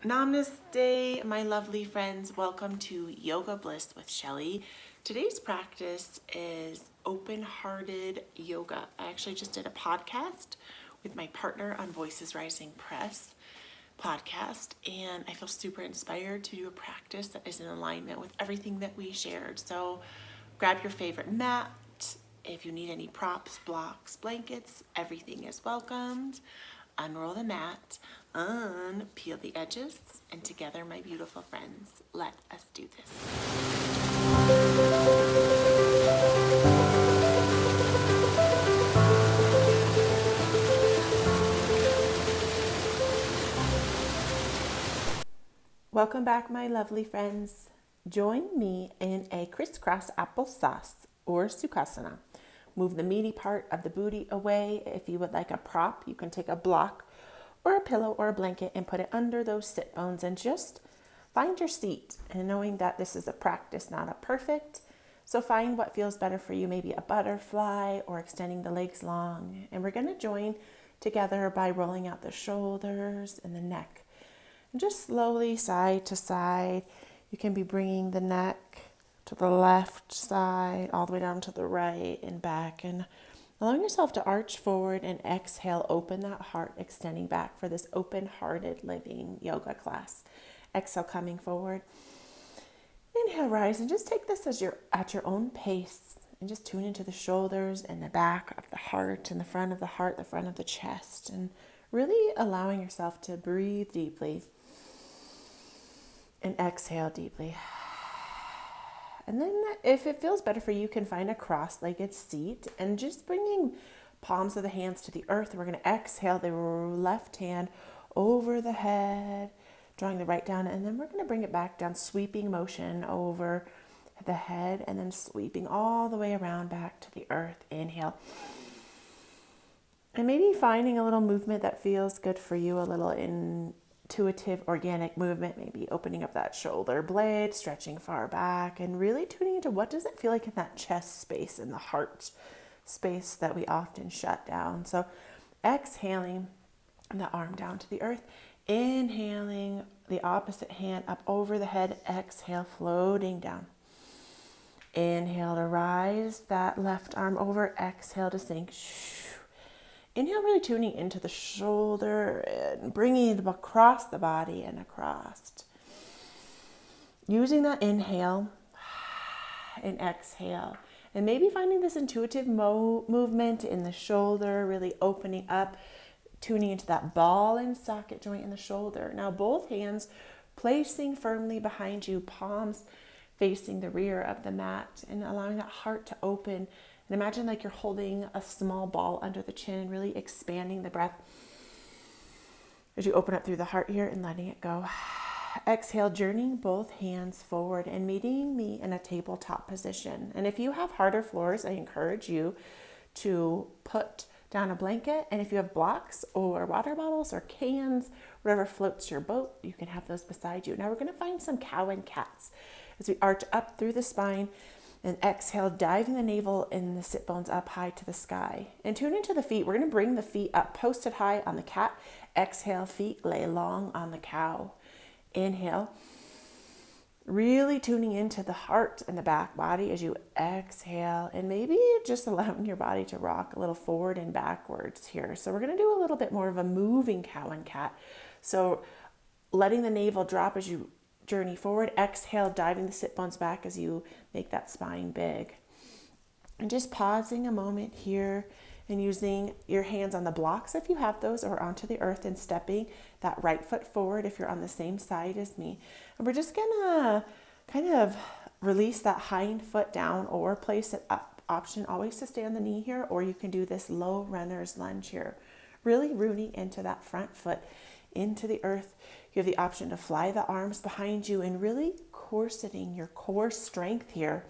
Namaste, my lovely friends. Welcome to Yoga Bliss with Shelly. Today's practice is open-hearted yoga. I actually just did a podcast with my partner on Voices Rising Press podcast, and I feel super inspired to do a practice that is in alignment with everything that we shared. So grab your favorite mat. If you need any props, blocks, blankets, everything is welcomed. Unroll the mat, unpeel the edges, and together, my beautiful friends, let us do this. Welcome back, my lovely friends. Join me in a crisscross applesauce or Sukhasana. Move the meaty part of the booty away. If you would like a prop, you can take a block or a pillow or a blanket and put it under those sit bones and just find your seat. And knowing that this is a practice, not a perfect. So find what feels better for you, maybe a butterfly or extending the legs long. And we're going to join together by rolling out the shoulders and the neck. And just slowly side to side. You can be bringing the neck to the left side, all the way down to the right and back, and allowing yourself to arch forward and exhale, open that heart, extending back for this open-hearted living yoga class. Exhale, coming forward. Inhale, rise, and just take this as you're at your own pace, and just tune into the shoulders and the back of the heart and the front of the heart, the front of the chest, and really allowing yourself to breathe deeply and exhale deeply. And then if it feels better for you, you can find a cross-legged seat and just bringing palms of the hands to the earth. We're going to exhale the left hand over the head, drawing the right down, and then we're going to bring it back down, sweeping motion over the head and then sweeping all the way around back to the earth. Inhale. And maybe finding a little movement that feels good for you, a little intuitive, organic movement, maybe opening up that shoulder blade, stretching far back, and really tuning into what does it feel like in that chest space and the heart space that we often shut down. So exhaling the arm down to the earth, inhaling the opposite hand up over the head, exhale, floating down. Inhale to rise that left arm over, exhale to sink. Inhale, really tuning into the shoulder and bringing it across the body and across. Using that inhale and exhale. And maybe finding this intuitive movement in the shoulder, really opening up, tuning into that ball and socket joint in the shoulder. Now both hands placing firmly behind you, palms facing the rear of the mat, and allowing that heart to open. And imagine like you're holding a small ball under the chin, really expanding the breath as you open up through the heart here and letting it go. Exhale, journeying both hands forward and meeting me in a tabletop position. And if you have harder floors, I encourage you to put down a blanket. And if you have blocks or water bottles or cans, whatever floats your boat, you can have those beside you. Now we're going to find some cow and cats as we arch up through the spine. And exhale, diving the navel and the sit bones up high to the sky. And tune into the feet. We're going to bring the feet up, posted high on the cat. Exhale, feet lay long on the cow. Inhale. Really tuning into the heart and the back body as you exhale. And maybe just allowing your body to rock a little forward and backwards here. So we're going to do a little bit more of a moving cow and cat. So letting the navel drop as you journey forward. Exhale, diving the sit bones back as you make that spine big. And just pausing a moment here and using your hands on the blocks if you have those, or onto the earth, and stepping that right foot forward if you're on the same side as me. And we're just gonna kind of release that hind foot down or place it up. Option always to stay on the knee here, or you can do this low runner's lunge here. Really rooting into that front foot into the earth. You have the option to fly the arms behind you and really corseting your core strength here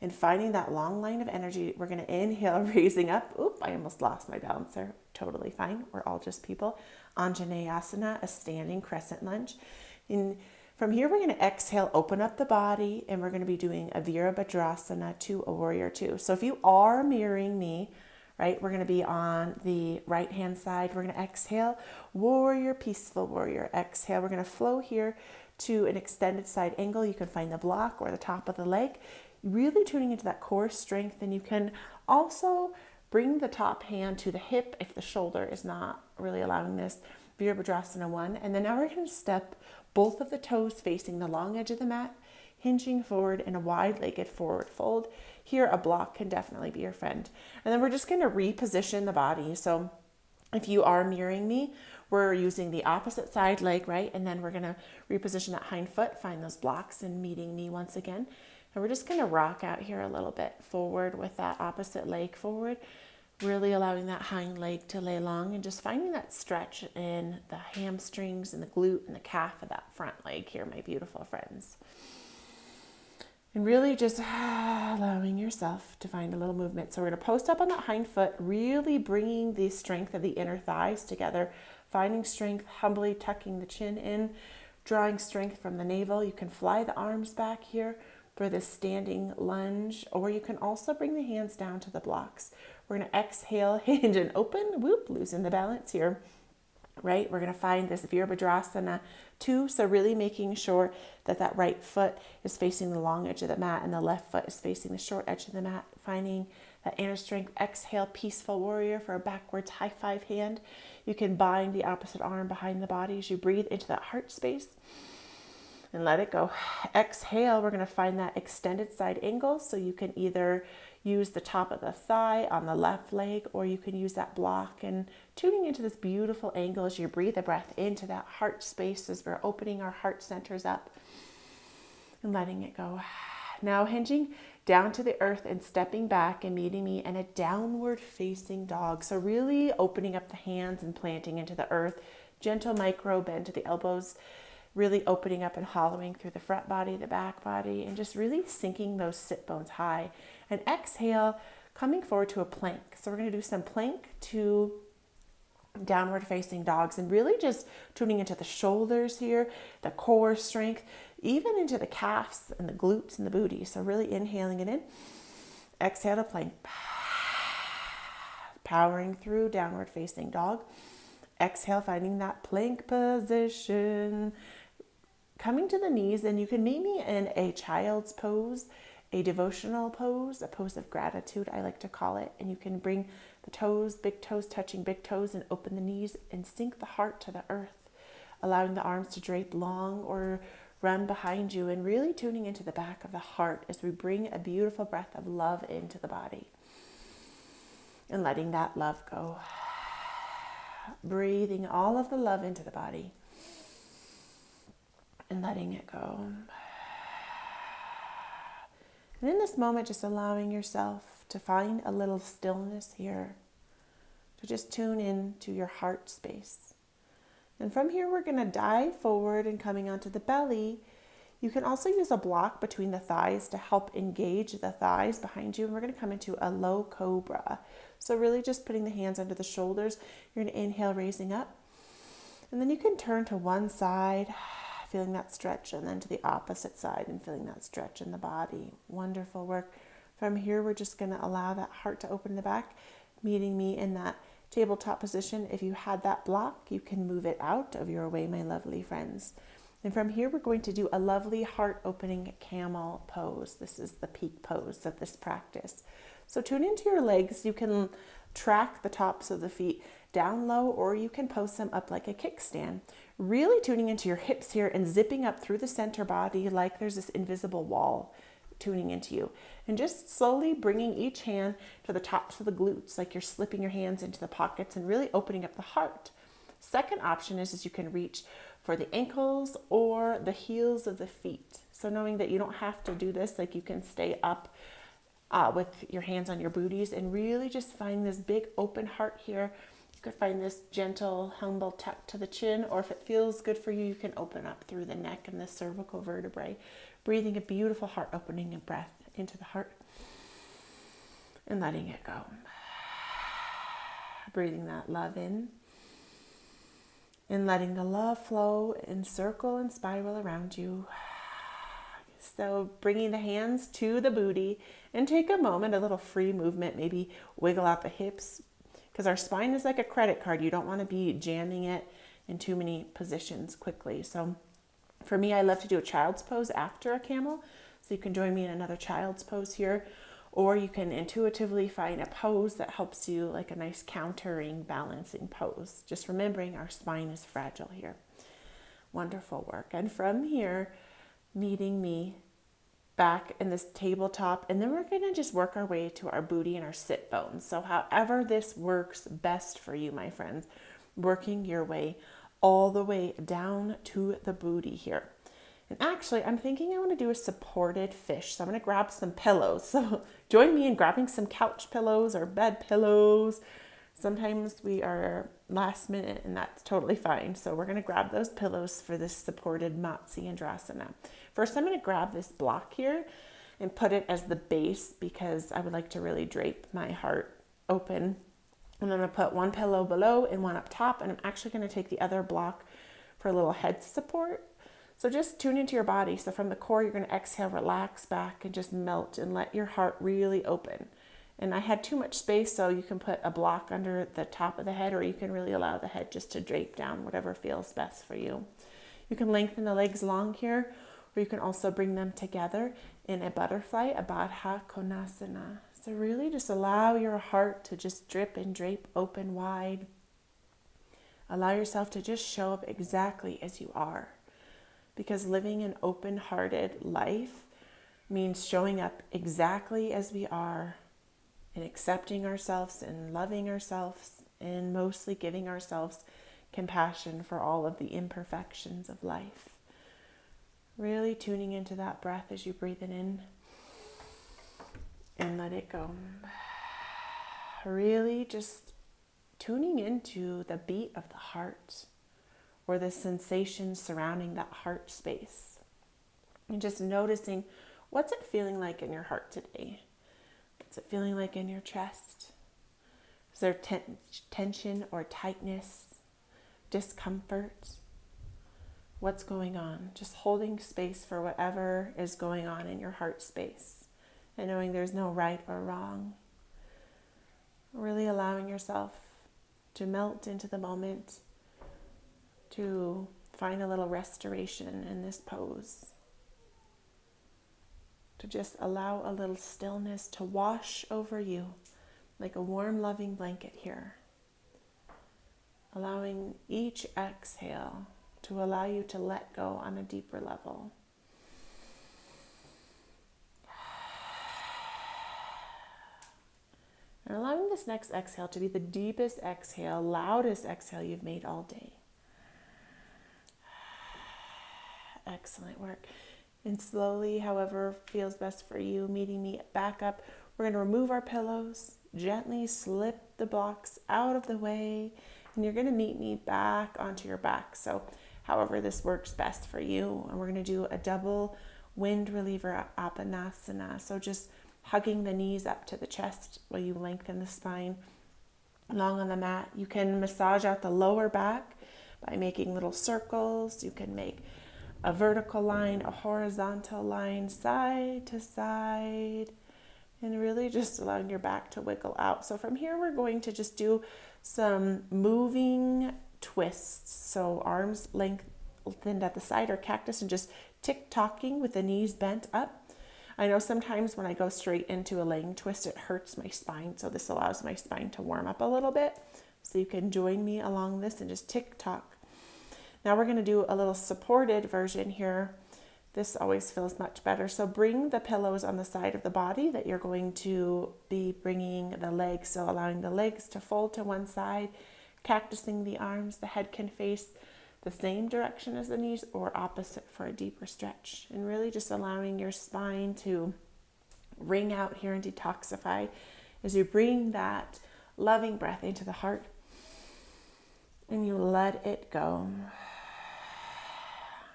and finding that long line of energy. We're going to inhale, raising up. Oop, I almost lost my balance there. Totally fine. We're all just people. Andrasana, a standing crescent lunge. And from here, we're going to exhale, open up the body, and we're going to be doing a Virabhadrasana to a warrior two. So if you are mirroring me right? We're going to be on the right hand side. We're going to exhale, warrior, peaceful warrior. Exhale, we're going to flow here to an extended side angle. You can find the block or the top of the leg, really tuning into that core strength. And you can also bring the top hand to the hip if the shoulder is not really allowing this. Virabhadrasana 1. And then now we're going to step both of the toes facing the long edge of the mat, hinging forward in a wide-legged forward fold. Here, a block can definitely be your friend. And then we're just going to reposition the body. So if you are mirroring me, we're using the opposite side leg, right? And then we're going to reposition that hind foot, find those blocks and meeting me once again. And we're just going to rock out here a little bit forward with that opposite leg forward, really allowing that hind leg to lay long and just finding that stretch in the hamstrings and the glute and the calf of that front leg here, my beautiful friends. And really just allowing yourself to find a little movement. So we're going to post up on that hind foot, really bringing the strength of the inner thighs together, finding strength, humbly tucking the chin in, drawing strength from the navel. You can fly the arms back here for this standing lunge, or you can also bring the hands down to the blocks. We're going to exhale, hinge and open, whoop, loosen the balance here. Right, we're going to find this Virabhadrasana 2, so really making sure that that right foot is facing the long edge of the mat and the left foot is facing the short edge of the mat, finding that inner strength. Exhale, peaceful warrior for a backwards high five hand. You can bind the opposite arm behind the body as you breathe into that heart space and let it go. Exhale, we're going to find that extended side angle, so you can either use the top of the thigh on the left leg, or you can use that block and tuning into this beautiful angle as you breathe a breath into that heart space as we're opening our heart centers up and letting it go. Now hinging down to the earth and stepping back and meeting me in a downward facing dog. So really opening up the hands and planting into the earth, gentle micro bend to the elbows, really opening up and hollowing through the front body, the back body, and just really sinking those sit bones high. And exhale, coming forward to a plank. So we're going to do some plank to downward facing dogs and really just tuning into the shoulders here, the core strength, even into the calves and the glutes and the booty. So really inhaling it in. Exhale to plank. Powering through downward facing dog. Exhale, finding that plank position. Coming to the knees, and you can meet me in a child's pose, a devotional pose, a pose of gratitude, I like to call it. And you can bring the toes, big toes touching big toes, and open the knees and sink the heart to the earth, allowing the arms to drape long or run behind you, and really tuning into the back of the heart as we bring a beautiful breath of love into the body and letting that love go. Breathing all of the love into the body and letting it go. And in this moment, just allowing yourself to find a little stillness here, to just tune in to your heart space. And from here, we're going to dive forward and coming onto the belly. You can also use a block between the thighs to help engage the thighs behind you. And we're going to come into a low cobra. So really just putting the hands under the shoulders. You're going to inhale, raising up. And then you can turn to one side, feeling that stretch, and then to the opposite side and feeling that stretch in the body. Wonderful work. From here, we're just going to allow that heart to open in the back, meeting me in that tabletop position. If you had that block, you can move it out of your way, my lovely friends. And from here, we're going to do a lovely heart opening camel pose. This is the peak pose of this practice. So tune into your legs. You can track the tops of the feet down low, or you can post them up like a kickstand. Really tuning into your hips here and zipping up through the center body like there's this invisible wall tuning into you. And just slowly bringing each hand to the tops of the glutes, like you're slipping your hands into the pockets and really opening up the heart. Second option is you can reach for the ankles or the heels of the feet. So knowing that you don't have to do this, like you can stay up with your hands on your booties and really just find this big open heart here. You could find this gentle, humble tuck to the chin, or if it feels good for you, you can open up through the neck and the cervical vertebrae, breathing a beautiful heart opening and breath into the heart and letting it go. Breathing that love in and letting the love flow and circle and spiral around you. So bringing the hands to the booty and take a moment, a little free movement, maybe wiggle out the hips because our spine is like a credit card. You don't want to be jamming it in too many positions quickly. So for me, I love to do a child's pose after a camel. So you can join me in another child's pose here, or you can intuitively find a pose that helps you, like a nice countering, balancing pose. Just remembering our spine is fragile here. Wonderful work. And from here, meeting me back in this tabletop, and then we're going to just work our way to our booty and our sit bones. So however this works best for you, my friends, working your way all the way down to the booty here. And actually, I'm thinking I want to do a supported fish. So I'm going to grab some pillows. So join me in grabbing some couch pillows or bed pillows. Sometimes we are last minute and that's totally fine. So we're going to grab those pillows for this supported Matsi Andrasana. First, I'm going to grab this block here and put it as the base because I would like to really drape my heart open. And I'm going to put one pillow below and one up top. And I'm actually going to take the other block for a little head support. So just tune into your body. So from the core, you're going to exhale, relax back, and just melt and let your heart really open. And I had too much space, so you can put a block under the top of the head, or you can really allow the head just to drape down, whatever feels best for you. You can lengthen the legs long here, or you can also bring them together in a butterfly, a Baddha Konasana. So really just allow your heart to just drip and drape open wide. Allow yourself to just show up exactly as you are. Because living an open-hearted life means showing up exactly as we are and accepting ourselves and loving ourselves and mostly giving ourselves compassion for all of the imperfections of life. Really tuning into that breath as you breathe it in and let it go. Really just tuning into the beat of the heart, or the sensations surrounding that heart space. And just noticing, what's it feeling like in your heart today? What's it feeling like in your chest? Is there tension or tightness, discomfort? What's going on? Just holding space for whatever is going on in your heart space and knowing there's no right or wrong. Really allowing yourself to melt into the moment, to find a little restoration in this pose, to just allow a little stillness to wash over you like a warm, loving blanket here. Allowing each exhale to allow you to let go on a deeper level. And allowing this next exhale to be the deepest exhale, loudest exhale you've made all day. Excellent work. And slowly, however feels best for you, meeting me back up. We're going to remove our pillows, gently slip the blocks out of the way, and you're going to meet me back onto your back. So however this works best for you. And we're going to do a double wind reliever apanasana. So just hugging the knees up to the chest while you lengthen the spine long on the mat. You can massage out the lower back by making little circles. You can make a vertical line, a horizontal line, side to side, and really just allowing your back to wiggle out. So from here, we're going to just do some moving twists. So arms lengthened at the side or cactus, and just tick-tocking with the knees bent up. I know sometimes when I go straight into a laying twist, it hurts my spine. So this allows my spine to warm up a little bit. So you can join me along this and just tick-tock. Now we're going to do a little supported version here. This always feels much better. So bring the pillows on the side of the body that you're going to be bringing the legs. So allowing the legs to fold to one side, cactusing the arms. The head can face the same direction as the knees or opposite for a deeper stretch. And really just allowing your spine to ring out here and detoxify as you bring that loving breath into the heart and you let it go.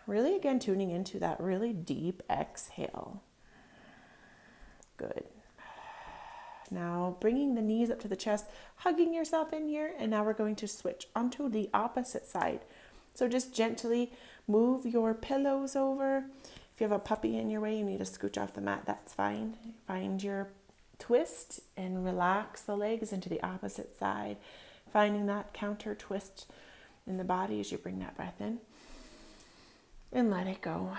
Really, again, tuning into that really deep exhale. Good. Now, bringing the knees up to the chest, hugging yourself in here, and now we're going to switch onto the opposite side. So just gently move your pillows over If you have a puppy in your way, you need to scooch off the mat, that's fine. Find your twist and relax the legs into the opposite side, finding that counter twist in the body as you bring that breath in. And let it go.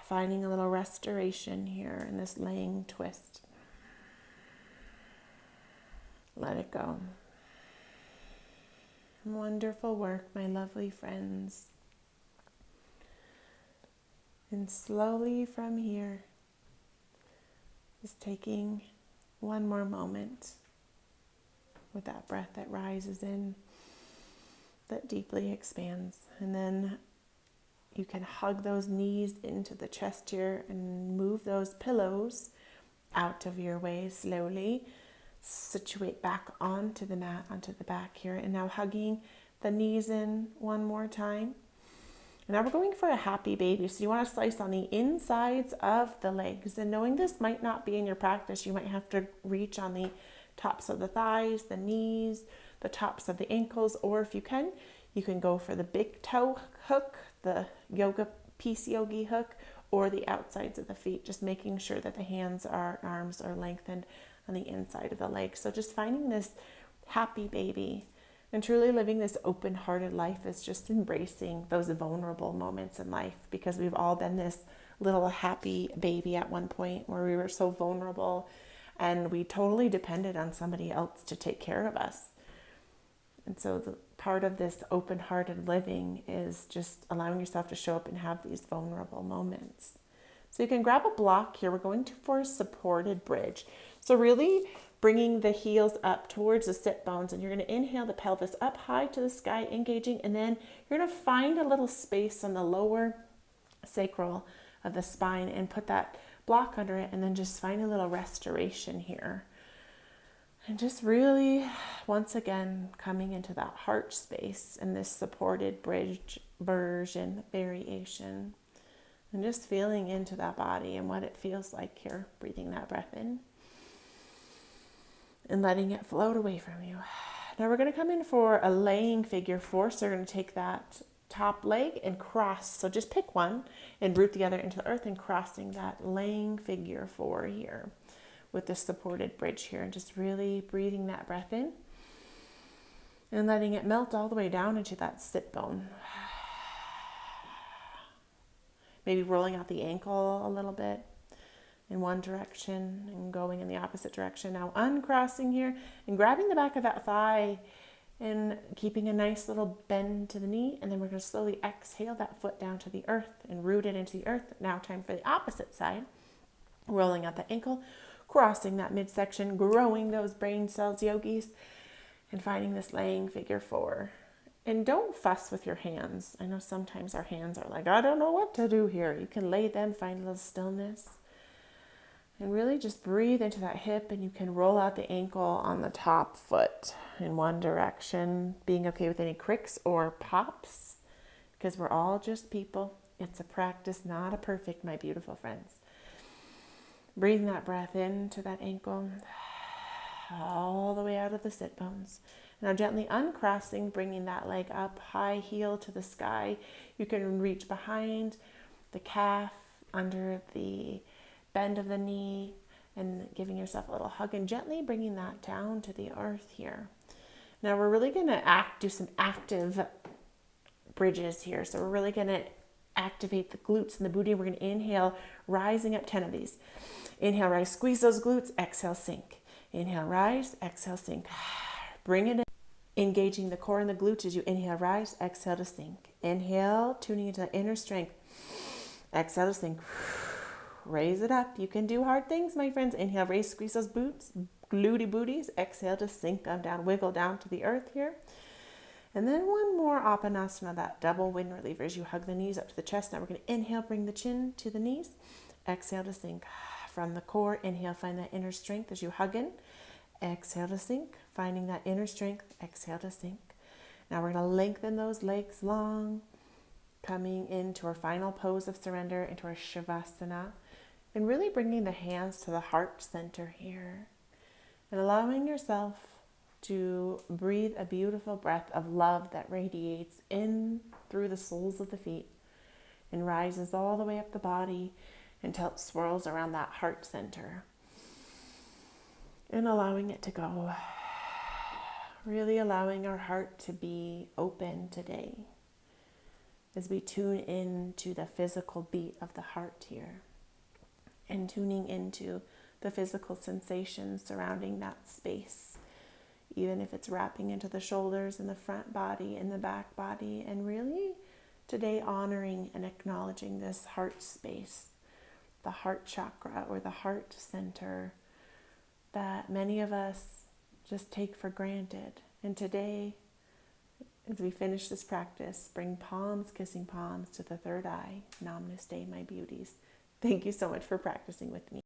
Finding a little restoration here in this laying twist. Let it go. Wonderful work, my lovely friends. And slowly from here, just taking one more moment with that breath that rises in, that deeply expands. And then you can hug those knees into the chest here and move those pillows out of your way slowly. Situate back onto the mat, onto the back here. And now hugging the knees in one more time. And now we're going for a happy baby. So you want to slice on the insides of the legs. And knowing this might not be in your practice, you might have to reach on the tops of the thighs, the knees, the tops of the ankles. Or if you can go for the big toe hook, the yoga peace yogi hook, or the outsides of the feet, just making sure that the hands are, arms are lengthened on the inside of the leg. So just finding this happy baby and truly living this open-hearted life is just embracing those vulnerable moments in life, because we've all been this little happy baby at one point where we were so vulnerable and we totally depended on somebody else to take care of us. And so the part of this open-hearted living is just allowing yourself to show up and have these vulnerable moments. So you can grab a block here. We're going for a supported bridge. So really bringing the heels up towards the sit bones, and you're going to inhale the pelvis up high to the sky, engaging, and then you're going to find a little space on the lower sacral of the spine and put that block under it, and then just find a little restoration here. And just really, once again, coming into that heart space in this supported bridge version, variation. And just feeling into that body and what it feels like here, breathing that breath in. And letting it float away from you. Now we're going to come in for a laying figure four. So we're going to take that top leg and cross. So just pick one and root the other into the earth and crossing that laying figure four here with this supported bridge here. And just really breathing that breath in and letting it melt all the way down into that sit bone. Maybe rolling out the ankle a little bit in one direction and going in the opposite direction. Now uncrossing here and grabbing the back of that thigh and keeping a nice little bend to the knee. And then we're going to slowly exhale that foot down to the earth and root it into the earth. Now time for the opposite side. Rolling out the ankle, crossing that midsection, growing those brain cells, yogis, and finding this laying figure four. And don't fuss with your hands. I know sometimes our hands are like, I don't know what to do here. You can lay them, find a little stillness. And really just breathe into that hip, and you can roll out the ankle on the top foot in one direction, being okay with any cricks or pops, because we're all just people. It's a practice, not a perfect, my beautiful friends. Breathing that breath into that ankle, all the way out of the sit bones. Now gently uncrossing, bringing that leg up, high heel to the sky. You can reach behind the calf, under the bend of the knee, and giving yourself a little hug and gently bringing that down to the earth here. Now we're really going to do some active bridges here. So we're really going to activate the glutes and the booty. We're going to inhale, rising up 10 of these. Inhale, rise, squeeze those glutes. Exhale, sink. Inhale, rise. Exhale, sink. Bring it in. Engaging the core and the glutes as you inhale, rise. Exhale to sink. Inhale, tuning into the inner strength. Exhale to sink. Raise it up. You can do hard things, my friends. Inhale, raise, squeeze those glutey booties. Exhale to sink them down, wiggle down to the earth here. And then one more Apanasana, that double wind reliever as you hug the knees up to the chest. Now we're going to inhale, bring the chin to the knees. Exhale to sink. From the core, inhale, find that inner strength as you hug in. Exhale to sink. Finding that inner strength. Exhale to sink. Now we're going to lengthen those legs long. Coming into our final pose of surrender, into our Shavasana. And really bringing the hands to the heart center here. And allowing yourself to breathe a beautiful breath of love that radiates in through the soles of the feet and rises all the way up the body until it swirls around that heart center. And allowing it to go. Really allowing our heart to be open today as we tune into the physical beat of the heart here and tuning into the physical sensations surrounding that space, even if it's wrapping into the shoulders and the front body and the back body, and really today honoring and acknowledging this heart space, the heart chakra or the heart center that many of us just take for granted. And today, as we finish this practice, bring palms, kissing palms to the third eye. Namaste, my beauties. Thank you so much for practicing with me.